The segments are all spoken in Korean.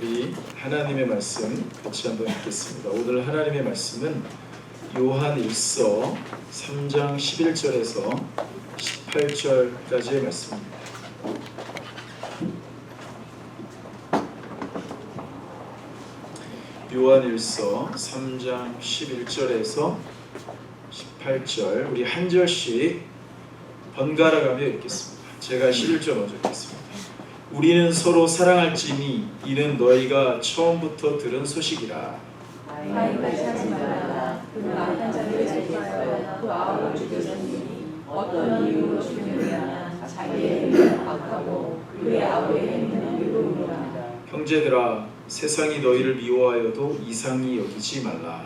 우리 하나님의 말씀 같이 한번 읽겠습니다. 오늘 하나님의 말씀은 요한일서 3장 11절에서 18절까지의 말씀입니다. 요한일서 3장 11절에서 18절 우리 한 절씩 번갈아 가며 읽겠습니다. 제가 11절 먼저 읽겠습니다. 우리는 서로 사랑할지니 이는 너희가 처음부터 들은 소식이라. 아이까지 하지 말라. 그는 악한 자를 제거하여 그 아우를 죽였으니 어떤 이유로 죽였느냐. 자기의 행위는 악하고 그의 아우의 행위는 의로우니라. 형제들아, 세상이 너희를 미워하여도 이상히 여기지 말라.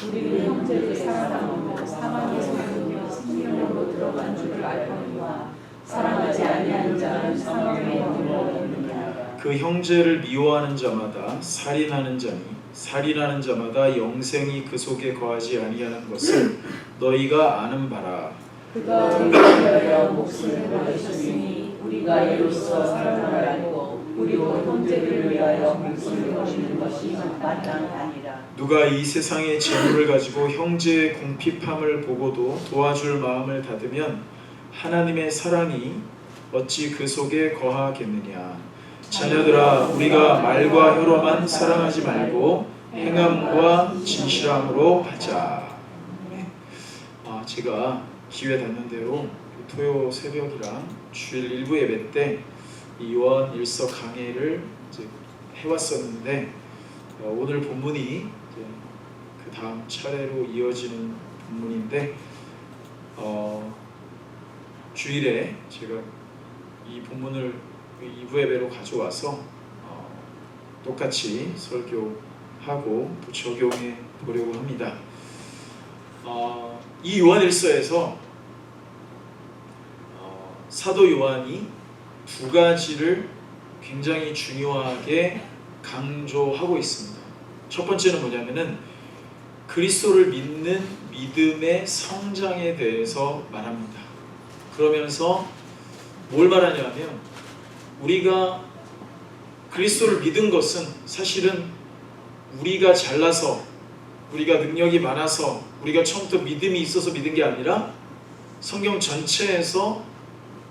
우리는 형제를 사랑하고 사망에서 누우며 생명으로 들어간 줄을 알거니와 사랑하지 아니하는 자는 사망에 이르느니라. 그 형제를 미워하는 자마다 살인하는 자니 살인하는 자마다 영생이 그 속에 거하지 아니하는 것을 너희가 아는 바라. 그가 우리를 위하여 목숨을 버리셨으니 우리가 이로써 사랑을 알고 우리도 형제를 위하여 목숨을 버리는 것이 마땅하니라. 누가 이 세상의 재물을 가지고 형제의 궁핍함을 보고도 도와줄 마음을 닫으면 하나님의 사랑이 어찌 그 속에 거하겠느냐. 자녀들아, 우리가 말과 혀로만 사랑하지 말고 행함과 진실함으로 하자. 제가 기회 닿는 대로 토요 새벽이랑 주일 일부 예배 때 이 요한일서 강해를 이제 해왔었는데 오늘 본문이 이제 그 다음 차례로 이어지는 본문인데 주일에 제가 이 본문을 2부 예배로 가져와서 똑같이 설교하고 또 적용해 보려고 합니다. 이 요한일서에서 사도 요한이 두 가지를 굉장히 중요하게 강조하고 있습니다. 첫 번째는 뭐냐면은 그리스도를 믿는 믿음의 성장에 대해서 말합니다. 그러면서 뭘 말하냐면 우리가 그리스도를 믿은 것은 사실은 우리가 잘나서 우리가 능력이 많아서 우리가 처음부터 믿음이 있어서 믿은 게 아니라 성경 전체에서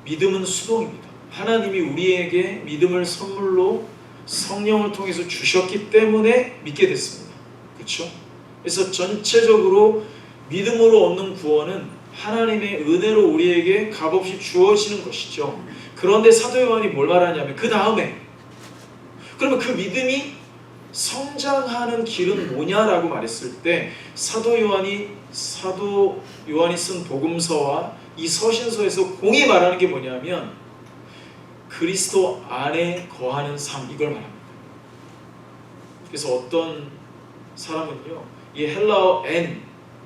믿음은 수동입니다. 하나님이 우리에게 믿음을 선물로 성령을 통해서 주셨기 때문에 믿게 됐습니다. 그렇죠? 그래서 전체적으로 믿음으로 얻는 구원은 하나님의 은혜로 우리에게 값없이 주어지는 것이죠. 그런데 사도 요한이 뭘 말하냐면 그 다음에 그러면 그 믿음이 성장하는 길은 뭐냐라고 말했을 때 사도 요한이 쓴 복음서와 이 서신서에서 공히 말하는 게 뭐냐면 그리스도 안에 거하는 삶, 이걸 말합니다. 그래서 어떤 사람은요, 이 헬라어 N,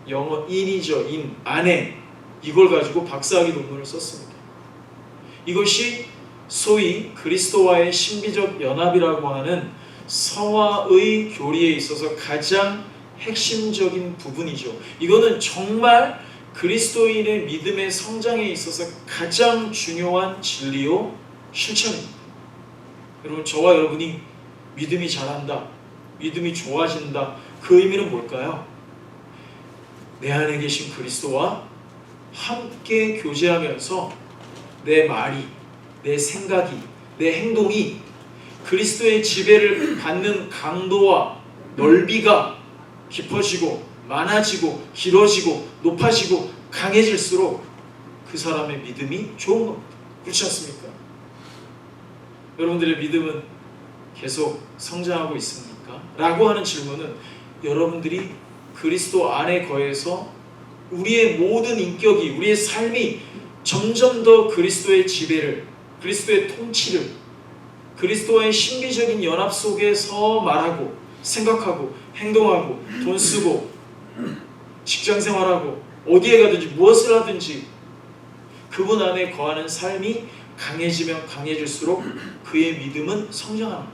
영어 in이죠. in, 안에, 이걸 가지고 박사학위 논문을 썼습니다. 이것이 소위 그리스도와의 신비적 연합이라고 하는 서화의 교리에 있어서 가장 핵심적인 부분이죠. 이거는 정말 그리스도인의 믿음의 성장에 있어서 가장 중요한 진리요 실천입니다. 여러분, 저와 여러분이 믿음이 자란다, 믿음이 좋아진다, 그 의미는 뭘까요? 내 안에 계신 그리스도와 함께 교제하면서 내 말이, 내 생각이, 내 행동이 그리스도의 지배를 받는 강도와 넓이가 깊어지고 많아지고 길어지고 높아지고 강해질수록 그 사람의 믿음이 좋은 겁니다. 그렇지 않습니까? 여러분들의 믿음은 계속 성장하고 있습니까? 라고 하는 질문은 여러분들이 그리스도 안에 거해서 우리의 모든 인격이, 우리의 삶이 점점 더 그리스도의 지배를, 그리스도의 통치를, 그리스도와의 신비적인 연합 속에서 말하고 생각하고 행동하고 돈 쓰고 직장 생활하고 어디에 가든지 무엇을 하든지 그분 안에 거하는 삶이 강해지면 강해질수록 그의 믿음은 성장합니다.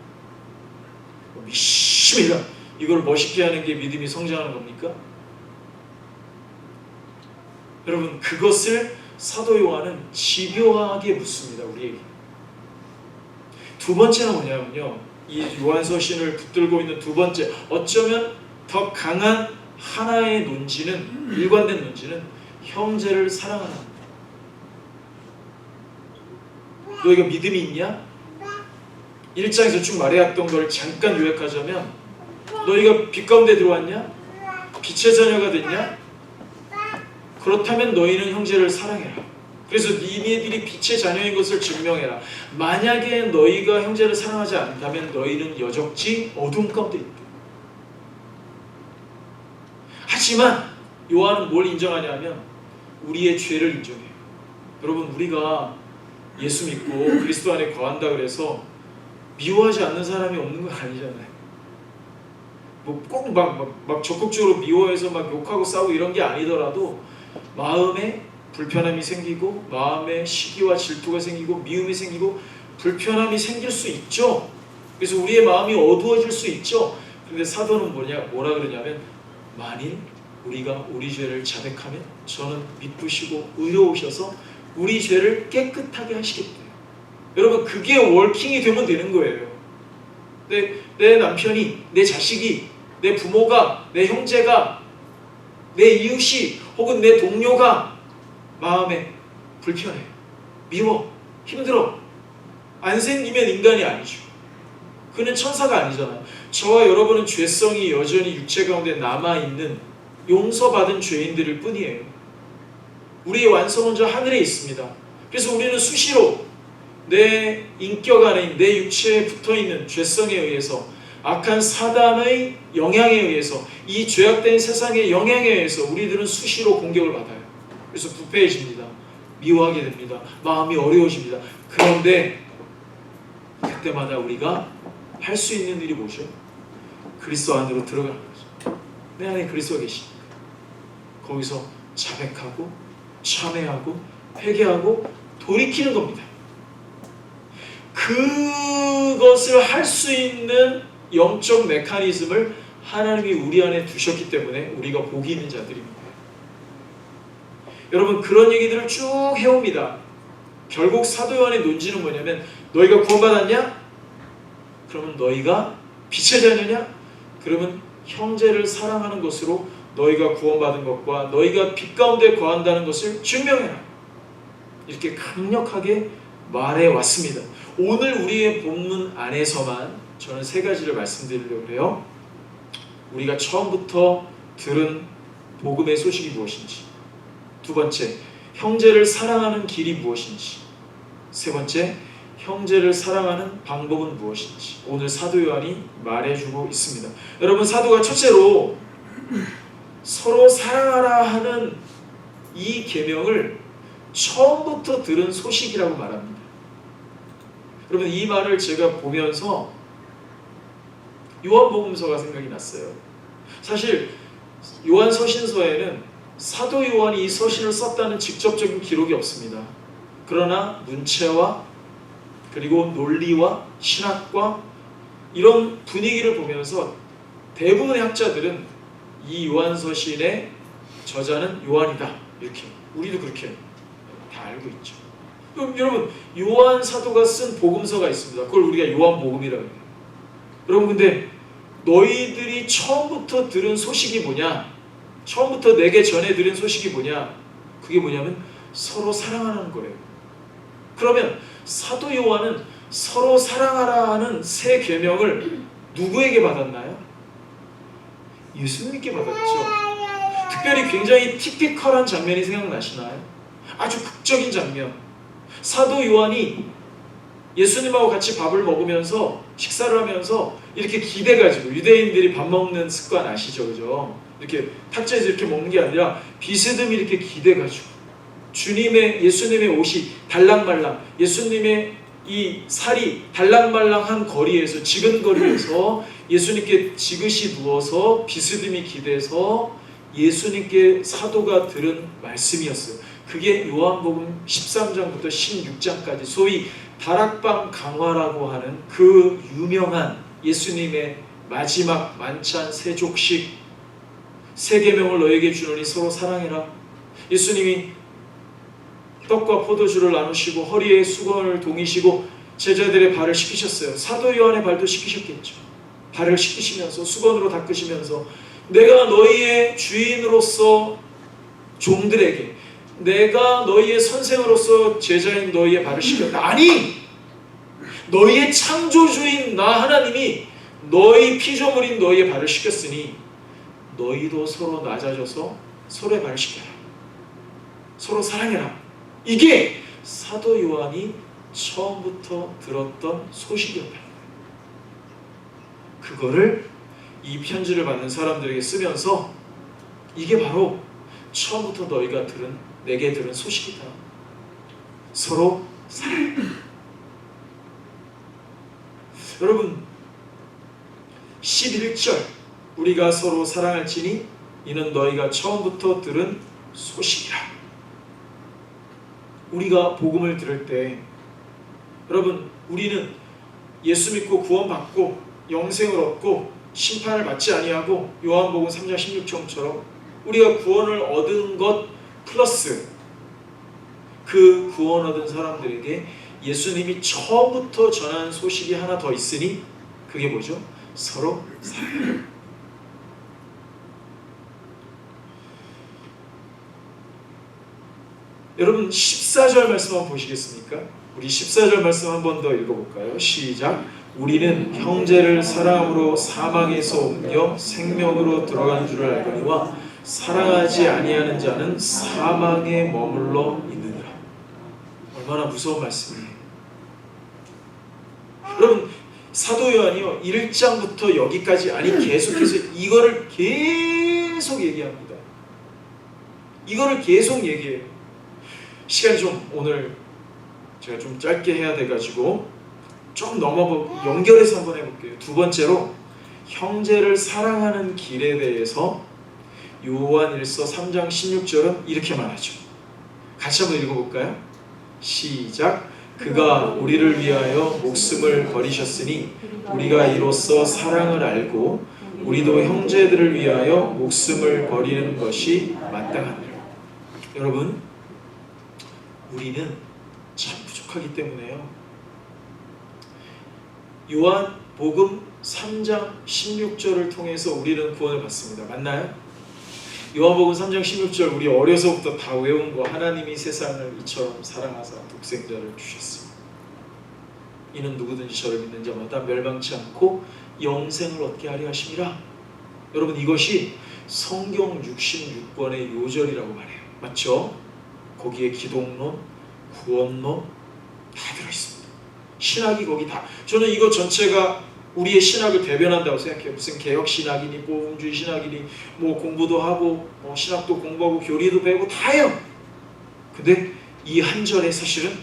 믿습니다. 이걸 멋있게 하는 게 믿음이 성장하는 겁니까? 여러분, 그것을 사도 요한은 집요하게 묻습니다. 우리에게. 두 번째는 뭐냐면요, 이 요한서신을 붙들고 있는 두 번째, 어쩌면 더 강한 하나의 논지는, 일관된 논지는 형제를 사랑하는 겁니다. 너희가 믿음이 있냐? 1장에서 쭉 말해왔던 걸 잠깐 요약하자면, 너희가 빛 가운데 들어왔냐? 빛의 자녀가 됐냐? 그렇다면 너희는 형제를 사랑해라. 그래서 니네들이 빛의 자녀인 것을 증명해라. 만약에 너희가 형제를 사랑하지 않다면 너희는 여적지 어둠 가운데 있다. 하지만 요한은 뭘 인정하냐면 우리의 죄를 인정해요. 여러분, 우리가 예수 믿고 그리스도 안에 거한다 그래서 미워하지 않는 사람이 없는 건 아니잖아요. 뭐 꼭 막 적극적으로 미워해서 막 욕하고 싸우고 이런 게 아니더라도 마음에 불편함이 생기고, 마음에 시기와 질투가 생기고, 미움이 생기고, 불편함이 생길 수 있죠. 그래서 우리의 마음이 어두워질 수 있죠. 그런데 사도는 뭐라 그러냐면, 만일 우리가 우리 죄를 자백하면 저는 미쁘시고 의로우셔서 우리 죄를 깨끗하게 하시겠대요. 여러분, 그게 워킹이 되면 되는 거예요. 내 남편이, 내 자식이, 내 부모가, 내 형제가, 내 이웃이 혹은 내 동료가 마음에 불편해, 미워, 힘들어, 안 생기면 인간이 아니죠. 그는 천사가 아니잖아요. 저와 여러분은 죄성이 여전히 육체 가운데 남아있는 용서받은 죄인들일 뿐이에요. 우리의 완성은 저 하늘에 있습니다. 그래서 우리는 수시로 내 인격 안에, 내 육체에 붙어있는 죄성에 의해서, 악한 사단의 영향에 의해서, 이 죄악된 세상의 영향에 의해서 우리들은 수시로 공격을 받아요. 그래서 부패해집니다. 미워하게 됩니다. 마음이 어려워집니다. 그런데 그때마다 우리가 할 수 있는 일이 뭐죠? 그리스도 안으로 들어가는 거죠. 내 안에 그리스도가 계시니까 거기서 자백하고 참회하고 회개하고 돌이키는 겁니다. 그것을 할 수 있는 영적 메커니즘을 하나님이 우리 안에 두셨기 때문에 우리가 복이 있는 자들입니다. 여러분, 그런 얘기들을 쭉 해옵니다. 결국 사도 요한의 논지는 뭐냐면, 너희가 구원받았냐? 그러면 너희가 빛의 자녀냐? 그러면 형제를 사랑하는 것으로 너희가 구원받은 것과 너희가 빛 가운데 거한다는 것을 증명해라. 이렇게 강력하게 말해왔습니다. 오늘 우리의 본문 안에서만 저는 세 가지를 말씀드리려고 해요. 우리가 처음부터 들은 복음의 소식이 무엇인지, 두 번째, 형제를 사랑하는 길이 무엇인지, 세 번째, 형제를 사랑하는 방법은 무엇인지 오늘 사도 요한이 말해주고 있습니다. 여러분, 사도가 첫째로 서로 사랑하라 하는 이 계명을 처음부터 들은 소식이라고 말합니다. 여러분, 이 말을 제가 보면서 요한복음서가 생각이 났어요. 사실 요한 서신서에는 사도 요한이 이 서신을 썼다는 직접적인 기록이 없습니다. 그러나 문체와 그리고 논리와 신학과 이런 분위기를 보면서 대부분의 학자들은 이 요한서신의 저자는 요한이다, 이렇게, 우리도 그렇게 다 알고 있죠. 그럼 여러분, 요한 사도가 쓴 복음서가 있습니다. 그걸 우리가 요한복음이라고 해요. 여러분, 근데 너희들이 처음부터 들은 소식이 뭐냐? 처음부터 내게 전해 들은 소식이 뭐냐? 그게 뭐냐면 서로 사랑하는 거예요. 그러면 사도 요한은 서로 사랑하라 하는 새 계명을 누구에게 받았나요? 예수님께 받았죠. 특별히 굉장히 티피컬한 장면이 생각나시나요? 아주 극적인 장면. 사도 요한이 예수님하고 같이 밥을 먹으면서, 식사를 하면서 이렇게 기대가지고, 유대인들이 밥 먹는 습관 아시죠? 그죠? 이렇게 탁자에서 이렇게 먹는 게 아니라 비스듬히 이렇게 기대가지고, 예수님의 옷이 달랑말랑, 예수님의 이 살이 달랑말랑한 거리에서, 지근 거리에서 예수님께 지그시 누워서 비스듬히 기대서 예수님께 사도가 들은 말씀이었어요. 그게 요한복음 13장부터 16장까지 소위 다락방 강화라고 하는 그 유명한 예수님의 마지막 만찬 세족식, 세 계명을 너에게 주노니 서로 사랑해라. 예수님이 떡과 포도주를 나누시고 허리에 수건을 동이시고 제자들의 발을 씻기셨어요. 사도 요한의 발도 씻기셨겠죠. 발을 씻기시면서 수건으로 닦으시면서 내가 너희의 주인으로서 종들에게, 내가 너희의 선생으로서 제자인 너희의 발을 씻겼다. 아니! 너희의 창조주인 나 하나님이 너희 피조물인 너희의 발을 씻겼으니 너희도 서로 낮아져서 서로의 발을 씻겨라. 서로 사랑해라. 이게 사도 요한이 처음부터 들었던 소식이었다. 그거를 이 편지를 받는 사람들에게 쓰면서 이게 바로 처음부터 너희가 내게 들은 소식이다. 서로 사랑해. 여러분 11절 우리가 서로 사랑할지니 이는 너희가 처음부터 들은 소식이라. 우리가 복음을 들을 때 여러분 우리는 예수 믿고 구원받고 영생을 얻고 심판을 받지 아니하고 요한복음 3장 16절처럼 우리가 구원을 얻은 것 플러스 그 구원 얻은 사람들에게 예수님이 처음부터 전한 소식이 하나 더 있으니 그게 뭐죠? 서로 사랑해요. 여러분 14절 말씀 한번 보시겠습니까? 우리 14절 말씀 한 번 더 읽어볼까요? 시작. 우리는 형제를 사랑으로 사망에서 옮겨 생명으로 들어간 줄을 알거니와 사랑하지 아니하는 자는 사망에 머물러 있느니라. 얼마나 무서운 말씀이에요. 여러분 사도 요한이요 1장부터 여기까지 아니 계속해서 이거를 계속 얘기합니다. 이거를 계속 얘기해요. 시간이 좀 오늘 제가 좀 짧게 해야 돼가지고 좀 연결해서 한번 해볼게요. 두 번째로 형제를 사랑하는 길에 대해서 요한일서 3장 16절은 이렇게 말하죠. 같이 한번 읽어볼까요? 시작. 그가 우리를 위하여 목숨을 버리셨으니 우리가 이로써 사랑을 알고 우리도 형제들을 위하여 목숨을 버리는 것이 마땅하니라. 여러분 우리는 참 부족하기 때문에요. 요한복음 3장 16절을 통해서 우리는 구원을 받습니다. 맞나요? 요한복음 3장 16절 우리 어려서부터 다 외운 거. 하나님이 세상을 이처럼 사랑하사 독생자를 주셨습니다. 이는 누구든지 저를 믿는 자마다 멸망치 않고 영생을 얻게 하려 하심이라. 여러분 이것이 성경 66권의 요절이라고 말해요. 맞죠? 거기에 기독론, 구원론 다 들어있습니다. 신학이 거기 다. 저는 이거 전체가 우리의 신학을 대변한다고 생각해요. 무슨 개혁신학이니 복음주의 신학이니 뭐 공부도 하고 신학도 공부하고 교리도 배우고 다 해요. 근데 이 한 절에 사실은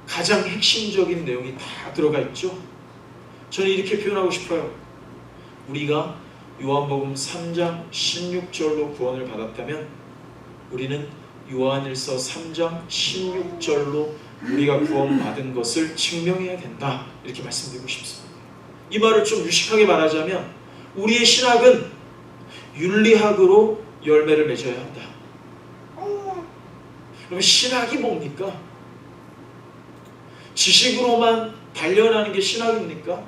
가장 핵심적인 내용이 다 들어가 있죠. 저는 이렇게 표현하고 싶어요. 우리가 요한복음 3장 16절로 구원을 받았다면 우리는 요한일서 3장 16절로 우리가 구원받은 것을 증명해야 된다. 이렇게 말씀드리고 싶습니다. 이 말을 좀 유식하게 말하자면 우리의 신학은 윤리학으로 열매를 맺어야 한다. 그럼 신학이 뭡니까? 지식으로만 단련하는 게 신학입니까?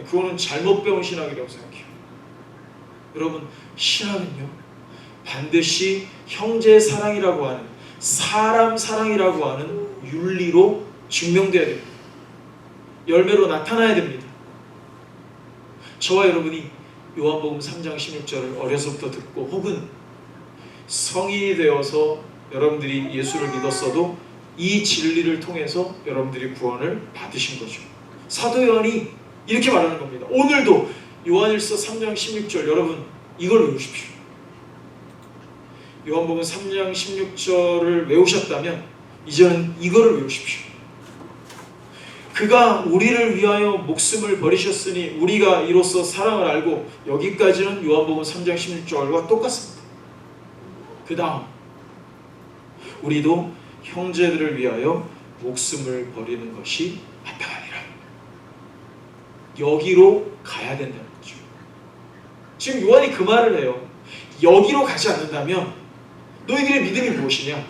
그거는 잘못 배운 신학이라고 생각해요. 여러분 신학은요 반드시 형제 사랑이라고 하는 사람 사랑이라고 하는 윤리로 증명돼야 됩니다. 열매로 나타나야 됩니다. 저와 여러분이 요한복음 3장 16절을 어려서부터 듣고 혹은 성인이 되어서 여러분들이 예수를 믿었어도 이 진리를 통해서 여러분들이 구원을 받으신 거죠. 사도 요한이 이렇게 말하는 겁니다. 오늘도 요한일서 3장 16절 여러분 이걸 외우십시오. 요한복음 3장 16절을 외우셨다면 이제는 이거를 외우십시오. 그가 우리를 위하여 목숨을 버리셨으니 우리가 이로써 사랑을 알고. 여기까지는 요한복음 3장 16절과 똑같습니다. 그 다음 우리도 형제들을 위하여 목숨을 버리는 것이 마땅하니라. 여기로 가야 된다는 거죠. 지금 요한이 그 말을 해요. 여기로 가지 않는다면 너희들의 믿음이 무엇이냐?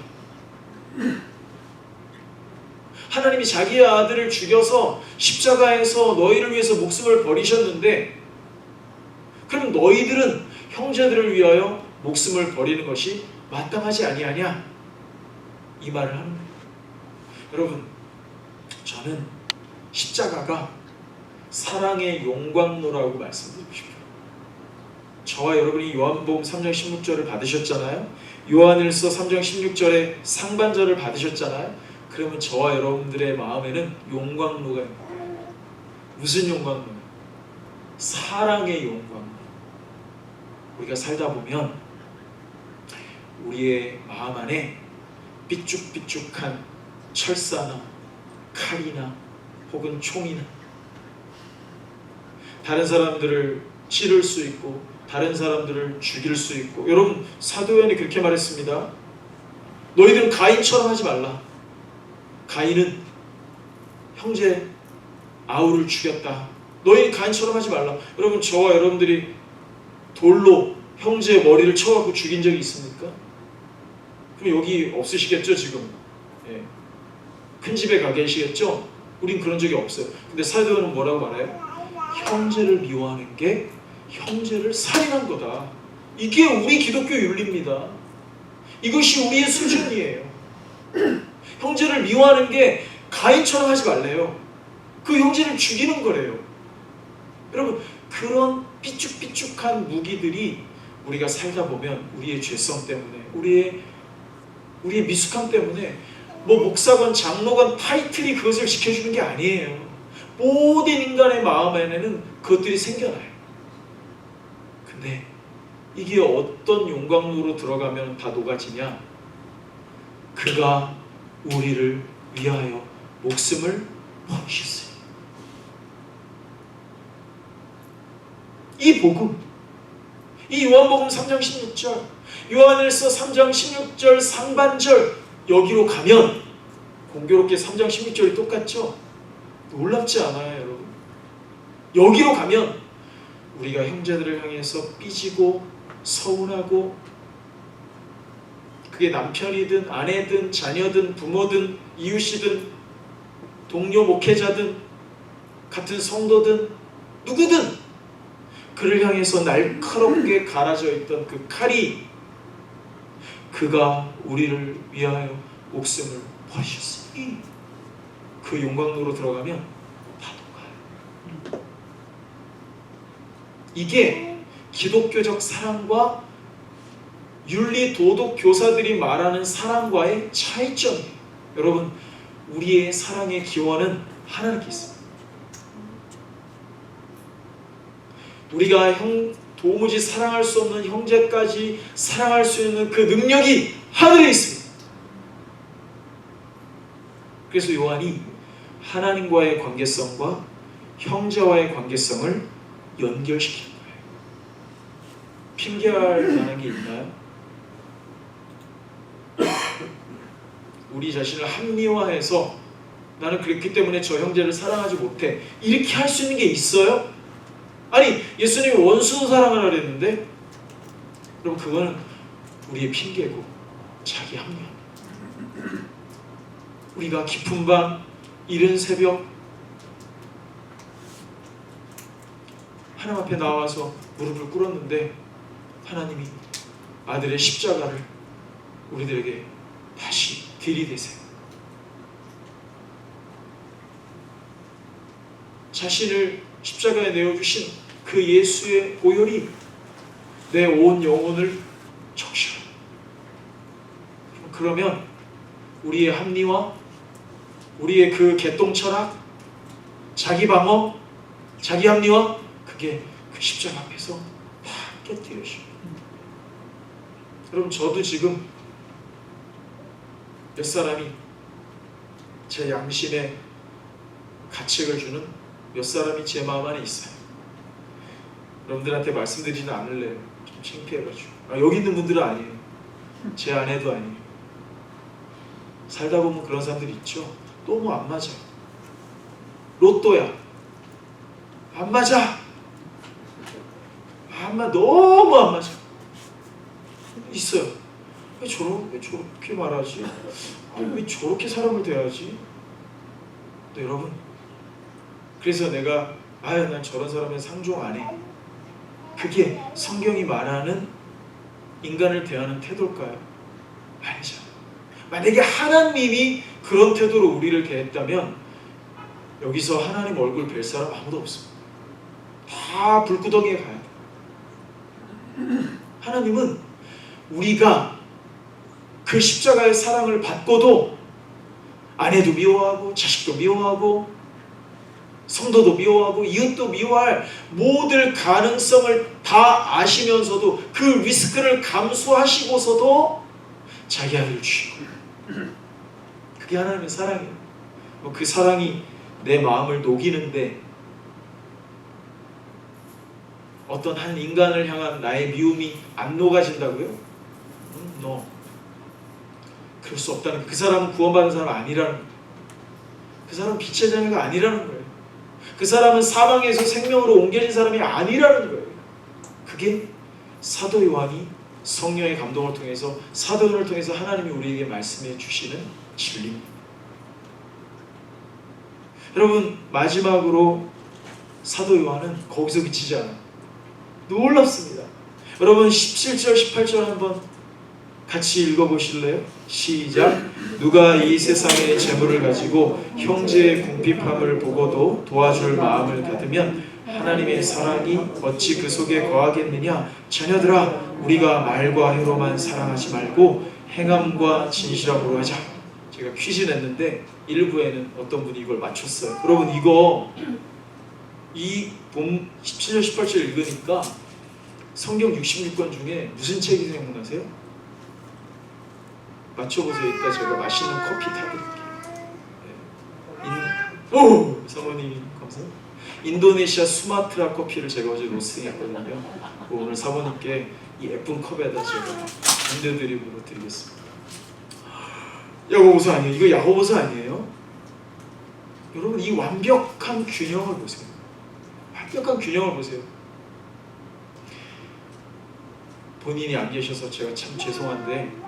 하나님이 자기의 아들을 죽여서 십자가에서 너희를 위해서 목숨을 버리셨는데, 그럼 너희들은 형제들을 위하여 목숨을 버리는 것이 마땅하지 아니하냐? 이 말을 하는 거예요. 여러분, 저는 십자가가 사랑의 용광로라고 말씀드리고 싶어요. 저와 여러분이 요한복음 3장 16절을 받으셨잖아요. 요한일서 3장 16절에 상반절을 받으셨잖아요. 그러면 저와 여러분들의 마음에는 용광로가 있는, 무슨 용광로예요? 사랑의 용광로. 우리가 살다 보면 우리의 마음 안에 삐쭉삐쭉한 철사나 칼이나 혹은 총이나 다른 사람들을 찌를 수 있고 다른 사람들을 죽일 수 있고, 여러분 사도 요한이 그렇게 말했습니다. 너희들은 가인처럼 하지 말라. 가인은 형제 아우를 죽였다. 너희는 가인처럼 하지 말라. 여러분, 저와 여러분들이 돌로 형제의 머리를 쳐갖고 죽인 적이 있습니까? 그럼 여기 없으시겠죠 지금? 예. 큰 집에 가 계시겠죠? 우린 그런 적이 없어요. 근데 사도 요한은 뭐라고 말해요? 형제를 미워하는 게 형제를 살인한 거다. 이게 우리 기독교 윤리입니다. 이것이 우리의 수준이에요. 형제를 미워하는 게 가인처럼 하지 말래요. 그 형제를 죽이는 거래요. 여러분, 그런 삐쭉삐쭉한 무기들이 우리가 살다 보면 우리의 죄성 때문에, 우리의 미숙함 때문에 뭐 목사건 장로건 타이틀이 그것을 지켜주는 게 아니에요. 모든 인간의 마음 안에는 그것들이 생겨나요. 근데 이게 어떤 용광로로 들어가면 다 녹아지냐? 그가 우리를 위하여 목숨을 버리셨어요. 이 복음, 이 요한복음 3장 16절, 요한일서 3장 16절 상반절, 여기로 가면 공교롭게 3장 16절이 똑같죠? 놀랍지 않아요, 여러분? 여기로 가면 우리가 형제들을 향해서 삐지고 서운하고, 그게 남편이든 아내든 자녀든 부모든 이웃이든 동료 목회자든 같은 성도든 누구든 그를 향해서 날카롭게 갈아져 있던 그 칼이, 그가 우리를 위하여 목숨을 버리셨으니 그 용광로로 들어가면 다 녹아요. 이게 기독교적 사랑과 윤리 도덕 교사들이 말하는 사랑과의 차이점이에요. 여러분, 우리의 사랑의 기원은 하나님께 있습니다. 우리가 도무지 사랑할 수 없는 형제까지 사랑할 수 있는 그 능력이 하늘에 있습니다. 그래서 요한이 하나님과의 관계성과 형제와의 관계성을 연결시키는 거예요. 핑계할 만한 게 있나요? 우리 자신을 합리화해서 나는 그랬기 때문에 저 형제를 사랑하지 못해, 이렇게 할 수 있는 게 있어요? 아니, 예수님이 원수도 사랑하라 그랬는데, 그럼 그거는 우리의 핑계고 자기 합리화. 우리가 깊은 밤, 이른 새벽 하나님 앞에 나와서 무릎을 꿇었는데 하나님이 아들의 십자가를 우리들에게 다시 들이대세요. 자신을 십자가에 내어주신 그 예수의 보혈이 내 온 영혼을 적셔요. 그러면 우리의 합리화, 우리의 그 개똥철학, 자기 방어, 자기 합리화, 그게 그 십자가 앞에서 다 깨뜨려져요. 여러분, 저도 지금 몇 사람이 제 양심에 가책을 주는 몇 사람이 제 마음 안에 있어요. 여러분들한테 말씀드리지는 않을래요. 좀 창피해가지고. 여기 있는 분들은 아니에요. 제 아내도 아니에요. 살다 보면 그런 사람들이 있죠. 너무 안 맞아. 로또야. 안 맞아. 너무 안 맞아. 있어요. 왜 저렇게 말하지? 왜 저렇게 사람을 대하지? 네, 여러분, 그래서 내가 아유 난 저런 사람은 상종 안 해. 그게 성경이 말하는 인간을 대하는 태도일까요? 아니잖아요. 만약에 하나님이 그런 태도로 우리를 대했다면 여기서 하나님 얼굴 뵐 사람 아무도 없습니다. 다 불구덩이에 가야 돼요. 하나님은 우리가 그 십자가의 사랑을 받고도 아내도 미워하고 자식도 미워하고 성도도 미워하고 이웃도 미워할 모든 가능성을 다 아시면서도 그 리스크를 감수하시고서도 자기 아들을 주시고, 그게 하나님의 사랑이에요. 그 사랑이 내 마음을 녹이는데 어떤 한 인간을 향한 나의 미움이 안 녹아진다고요? No. 그럴 수 없다는 거예요. 그 사람은 구원받은 사람 아니라는 거예요. 그 사람은 빛의 자녀가 아니라는 거예요. 그 사람은 사망에서 생명으로 옮겨진 사람이 아니라는 거예요. 그게 사도 요한이 성령의 감동을 통해서, 사도 요한을 통해서 하나님이 우리에게 말씀해 주시는 진리입니다. 여러분, 마지막으로 사도 요한은 거기서 그치지 않아요. 놀랍습니다. 여러분 17절 18절 한번 같이 읽어보실래요? 시작. 누가 이 세상의 재물을 가지고 형제의 궁핍함을 보고도 도와줄 마음을 갖으면 하나님의 사랑이 어찌 그 속에 거하겠느냐. 자녀들아, 우리가 말과 혀로만 사랑하지 말고 행함과 진실함으로 하자. 제가 퀴즈 냈는데 일부에는 어떤 분이 이걸 맞췄어요. 여러분, 이거 이 17절 18절 읽으니까 성경 66권 중에 무슨 책이 생각나세요? 맞춰보세요. 이따 제가 맛있는 커피 타드릴게요. 오! 사모님이 감사합니다. 인도네시아 수마트라 커피를 제가 어제 로스팅했거든요. 오늘 사모님께 이 예쁜 컵에다 제가 인도드립으로 드리겠습니다. 야고보서 아니에요? 이거 야고보서 아니에요? 여러분, 이 완벽한 균형을 보세요. 완벽한 균형을 보세요. 본인이 안 계셔서 제가 참 죄송한데,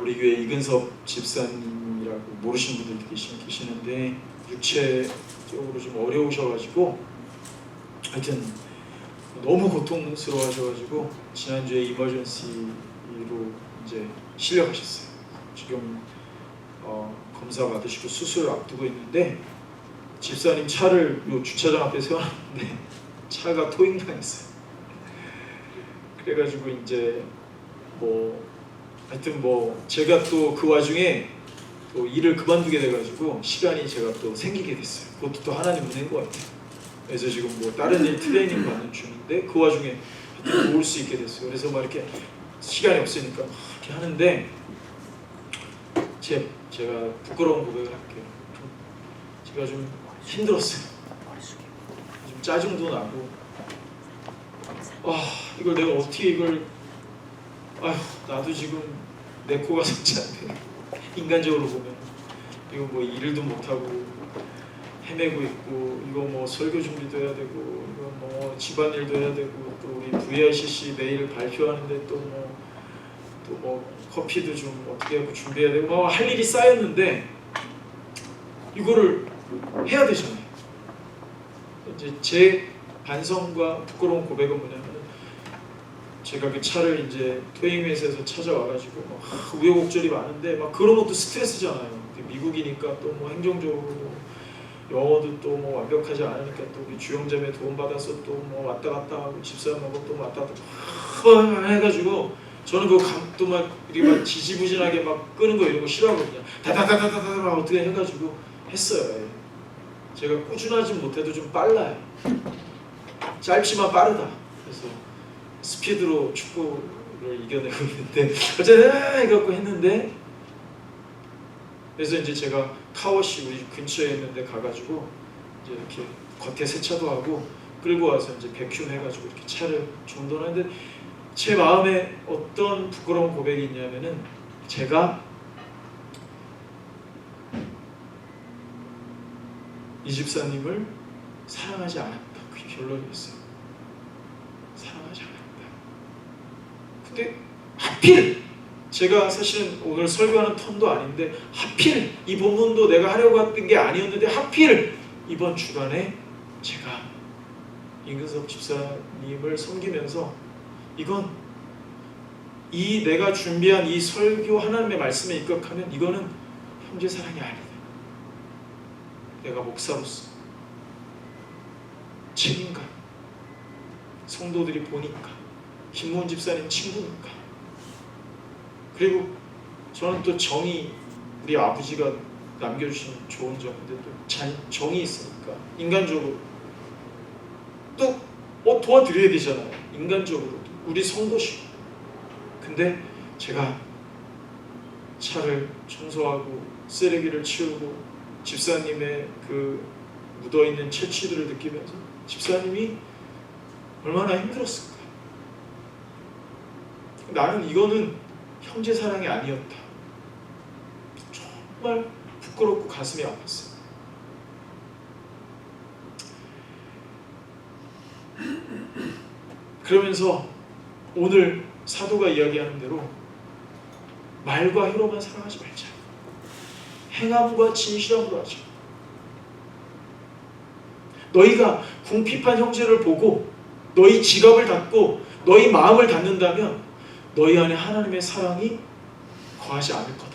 우리 교회 이근섭 집사님이라고 모르시는 분들도 계시는데 육체적으로 좀 어려우셔가지고, 하여튼 너무 고통스러워하셔가지고 지난주에 이머전시로 이제 실려가셨어요. 지금 검사 받으시고 수술 앞두고 있는데, 집사님 차를 요 주차장 앞에 세워놨는데 차가 토잉당했어요. 그래가지고 이제 하여튼 제가 또 그 와중에 또 일을 그만두게 돼가지고 시간이 제가 또 생기게 됐어요. 그것도 또 하나님 은혜인 것 같아요. 그래서 지금 다른 일 트레이닝 받는 중인데 그 와중에 하여튼 도울 수 있게 됐어요. 그래서 이렇게 시간이 없으니까 이렇게 하는데, 제가 부끄러운 고백을 할게요. 제가 좀 힘들었어요. 좀 짜증도 나고, 이걸 내가 어떻게 이걸, 나도 지금 내 코가 석지 않네. 인간적으로 보면 이거 일도 못하고 헤매고 있고, 이거 설교 준비도 해야 되고, 이거 집안일도 해야 되고, 또 우리 VICC 내일 발표하는데 또 커피도 좀 어떻게 하고 준비해야 되고 할 일이 쌓였는데 이거를 해야 되잖아요. 이제 제 반성과 부끄러운 고백은 뭐냐면, 제가 그 차를 이제 토잉회사에서 찾아와가지고 우여곡절이 많은데 그런 것도 스트레스잖아요. 미국이니까 또 행정적으로 영어도 또 완벽하지 않으니까 또 우리 주영자매 도움 받아서 또 왔다 갔다 하고 집사람하고 또 왔다 갔다 해가지고, 저는 또 이렇게 지지부진하게 끄는 거 이런 거 싫어하거든요. 다다다다다다 어떻게 해가지고 했어요. 제가 꾸준하지 못해도 좀 빨라요. 짧지만 빠르다. 그래서 스피드로 축구를 이겨내고 있는데 어쨌든 해갖고 했는데, 그래서 이제 제가 카워시 우리 근처에 있는데 가가지고 이제 이렇게 겉에 세차도 하고 끌고 와서 이제 백큐 해가지고 이렇게 차를 정돈하는데, 제 마음에 어떤 부끄러운 고백이 있냐면은, 제가 이 집사님을 사랑하지 않았다. 그게 결론이었어요. 사랑하지 않았다. 근데 하필 제가 사실은 오늘 설교하는 턴도 아닌데 하필 이 본문도 내가 하려고 했던 게 아니었는데 하필 이번 주간에 제가 임근섭 집사님을 섬기면서 이건 이 내가 준비한 이 설교 하나님의 말씀에 입각하면 이거는 형제 사랑이 아니다. 내가 목사로서 책임감, 성도들이 보니까, 김모은 집사님 친구니까, 그리고 저는 또 정이, 우리 아버지가 남겨주신 좋은 점인데 또 정이 있으니까 인간적으로 또 도와드려야 되잖아요. 인간적으로도 우리 성도시고. 근데 제가 차를 청소하고 쓰레기를 치우고 집사님의 그 묻어있는 채취들을 느끼면서 집사님이 얼마나 힘들었을까. 나는 이거는 형제 사랑이 아니었다. 정말 부끄럽고 가슴이 아팠어요. 그러면서 오늘 사도가 이야기하는 대로 말과 혀로만 사랑하지 말자. 행함과 진실함으로 하자. 너희가 궁핍한 형제를 보고 너희 지갑을 닫고 너희 마음을 닫는다면 너희 안에 하나님의 사랑이 거하지 않을 거다.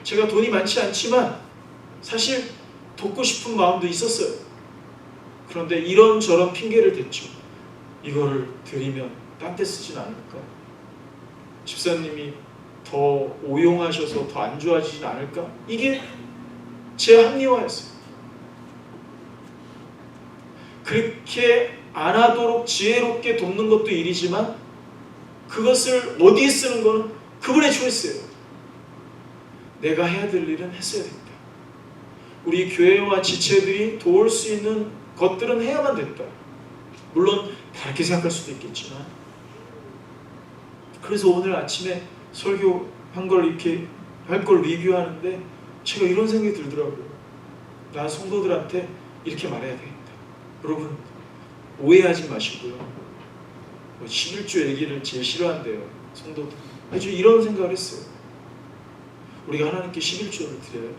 제가 돈이 많지 않지만 사실 돕고 싶은 마음도 있었어요. 그런데 이런저런 핑계를 댔죠. 이거를 드리면 딴 데 쓰진 않을까? 집사님이 더 오용하셔서 더 안 좋아지진 않을까? 이게 제 합리화였어요. 그렇게 안 하도록 지혜롭게 돕는 것도 일이지만 그것을 어디에 쓰는 거는 그분의 초이스예요. 내가 해야 될 일은 했어야 된다. 우리 교회와 지체들이 도울 수 있는 것들은 해야만 됐다. 물론 다르게 생각할 수도 있겠지만, 그래서 오늘 아침에 설교한 걸 이렇게 할 걸 리뷰하는데 제가 이런 생각이 들더라고요. 나 성도들한테 이렇게 말해야 되겠다. 여러분 오해하지 마시고요. 11조 얘기를 제일 싫어한대요, 성도들. 아주 이런 생각을 했어요. 우리가 하나님께 11조를 드려요.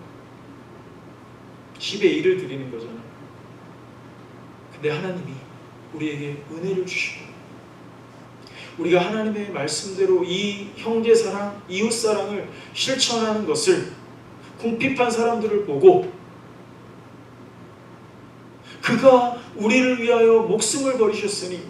10의 1을 드리는 거잖아요. 근데 하나님이 우리에게 은혜를 주시고 우리가 하나님의 말씀대로 이 형제사랑, 이웃사랑을 실천하는 것을 궁핍한 사람들을 보고 그가 우리를 위하여 목숨을 버리셨으니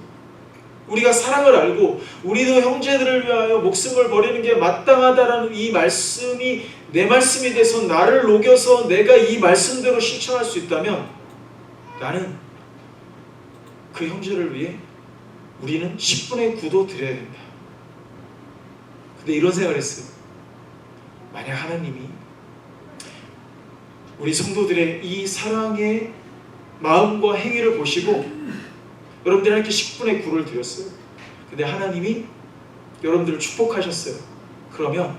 우리가 사랑을 알고 우리도 형제들을 위하여 목숨을 버리는 게 마땅하다라는 이 말씀이 내 말씀이 돼서 나를 녹여서 내가 이 말씀대로 실천할 수 있다면 나는 그 형제를 위해 우리는 10분의 9도 드려야 된다. 근데 이런 생각을 했어요. 만약 하나님이 우리 성도들의 이 사랑의 마음과 행위를 보시고 여러분들에게 10분의 9를 드렸어요. 근데 하나님이 여러분들을 축복하셨어요. 그러면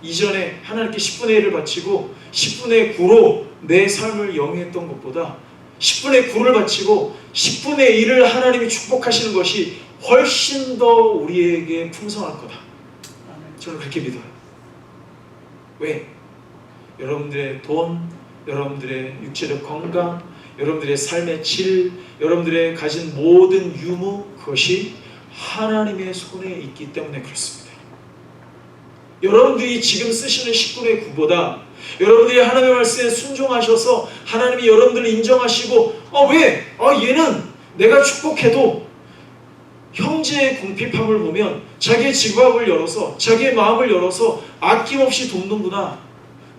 이전에 하나님께 10분의 1을 바치고 10분의 9로 내 삶을 영위했던 것보다 10분의 9를 바치고 10분의 1을 하나님이 축복하시는 것이 훨씬 더 우리에게 풍성할 거다. 저는 그렇게 믿어요. 왜? 여러분들의 돈, 여러분들의 육체적 건강, 여러분들의 삶의 질, 여러분들의 가진 모든 유무, 그것이 하나님의 손에 있기 때문에 그렇습니다. 여러분들이 지금 쓰시는 10분의 9보다 여러분들이 하나님의 말씀에 순종하셔서 하나님이 여러분들을 인정하시고 왜? 얘는 내가 축복해도 형제의 궁핍함을 보면 자기의 지갑을 열어서 자기의 마음을 열어서 아낌없이 돕는구나.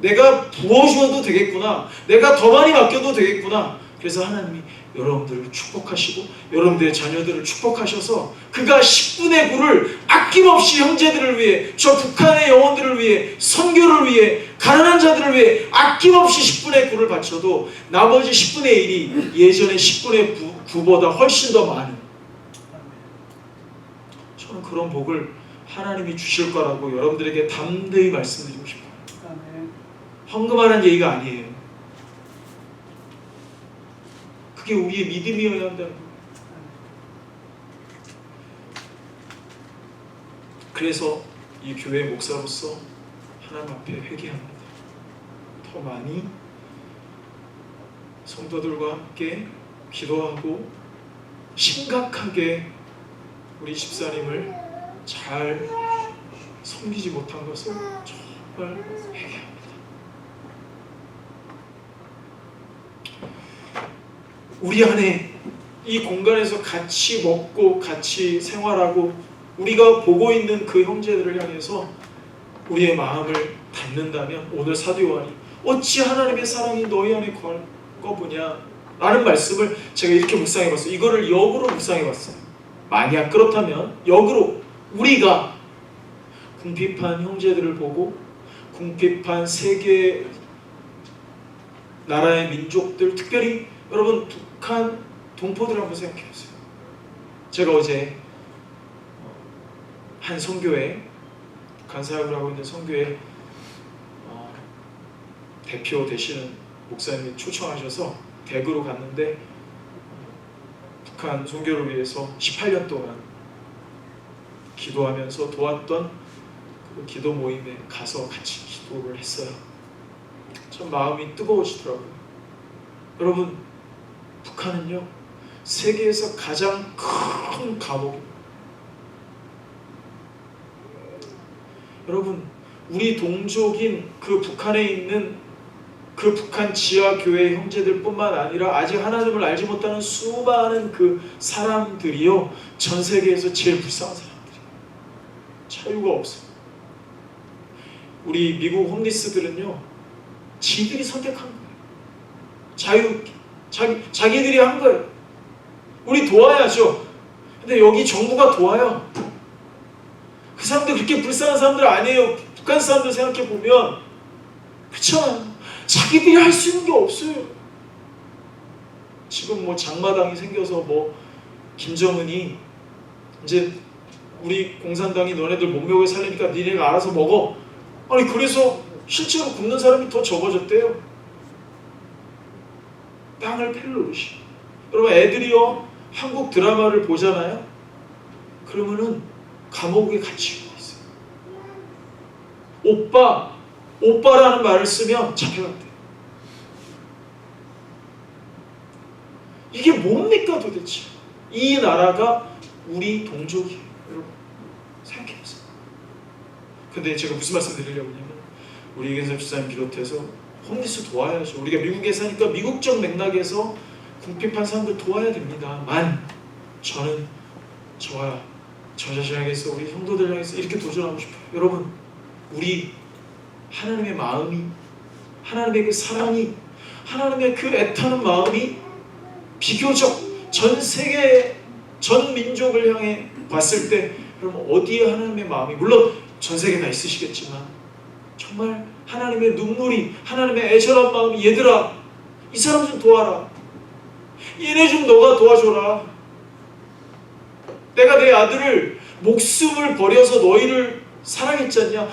내가 부어주어도 되겠구나. 내가 더 많이 맡겨도 되겠구나. 그래서 하나님이 여러분들을 축복하시고 여러분들의 자녀들을 축복하셔서 그가 10분의 9를 아낌없이 형제들을 위해, 저 북한의 영혼들을 위해, 선교를 위해, 가난한 자들을 위해 아낌없이 10분의 9를 바쳐도 나머지 10분의 1이 예전의 10분의 9보다 훨씬 더 많은, 저는 그런 복을 하나님이 주실 거라고 여러분들에게 담대히 말씀드리고 싶어요. 헌금하라는 얘기가 아니에요. 그게 우리의 믿음이어야 한다는 거예요. 그래서 이 교회 목사로서 하나님 앞에 회개합니다. 더 많이 성도들과 함께 기도하고 심각하게 우리 집사님을 잘 섬기지 못한 것을 정말 회개합니다. 우리 안에 이 공간에서 같이 먹고 같이 생활하고 우리가 보고 있는 그 형제들을 향해서 우리의 마음을 닫는다면 오늘 사도 요한이 어찌 하나님의 사랑이 너희 안에 거부냐 라는 말씀을 제가 이렇게 묵상해봤어요. 이거를 역으로 묵상해봤어요. 만약 그렇다면 역으로 우리가 궁핍한 형제들을 보고 궁핍한 세계 나라의 민족들, 특별히 여러분 북한 동포들 한번 생각해보세요. 제가 어제 한 선교회, 북한 사역을 하고 있는 선교회 대표 되시는 목사님이 초청하셔서 대구로 갔는데 북한 선교를 위해서 18년 동안 기도하면서 도왔던 그 기도 모임에 가서 같이 기도를 했어요. 참 마음이 뜨거워지더라고요. 여러분, 북한은요 세계에서 가장 큰 감옥입니다. 여러분, 우리 동족인 그 북한에 있는 그 북한 지하교회 형제들뿐만 아니라 아직 하나님을 알지 못하는 수많은 그 사람들이요 전 세계에서 제일 불쌍한 사람들이에요. 자유가 없어요. 우리 미국 홈리스들은요 지들이 선택한 거예요. 자유, 자기들이 한 거예요. 우리 도와야죠. 근데 여기 정부가 도와요. 그 사람들 그렇게 불쌍한 사람들 아니에요. 북한 사람들 생각해 보면 그렇잖아요. 자기들이 할 수 있는 게 없어요. 지금 뭐 장마당이 생겨서 뭐 김정은이 이제 우리 공산당이 너네들 목욕을 살리니까 니네가 알아서 먹어. 아니 그래서 실제로 굶는 사람이 더 적어졌대요. 땅을 패를 놓으시. 여러분 애들이요 한국 드라마를 보잖아요. 그러면은 감옥에 갇히고 있어요. 오빠라는 말을 쓰면 잡혀간대요. 이게 뭡니까 도대체? 이 나라가 우리 동족이에요. 여러분 생각해보세요. 근데 제가 무슨 말씀 드리려고 하냐면 우리 이gen섭 집사님 비롯해서 홈리스 도와야죠. 우리가 미국에 사니까 미국적 맥락에서 궁핍한 사람들 도와야 됩니다만 저는 저와 저 자신 향해서 우리 성도들 향해서 이렇게 도전하고 싶어요. 여러분, 우리 하나님의 마음이, 하나님의 그 사랑이, 하나님의 그 애타는 마음이 비교적 전 세계 전 민족을 향해 봤을 때 여러분 어디에 하나님의 마음이, 물론 전 세계 다 있으시겠지만 정말 하나님의 눈물이, 하나님의 애절한 마음이, 얘들아 이 사람 좀 도와라, 얘네 좀 너가 도와줘라, 내가 내 아들을 목숨을 버려서 너희를 사랑했지 않냐?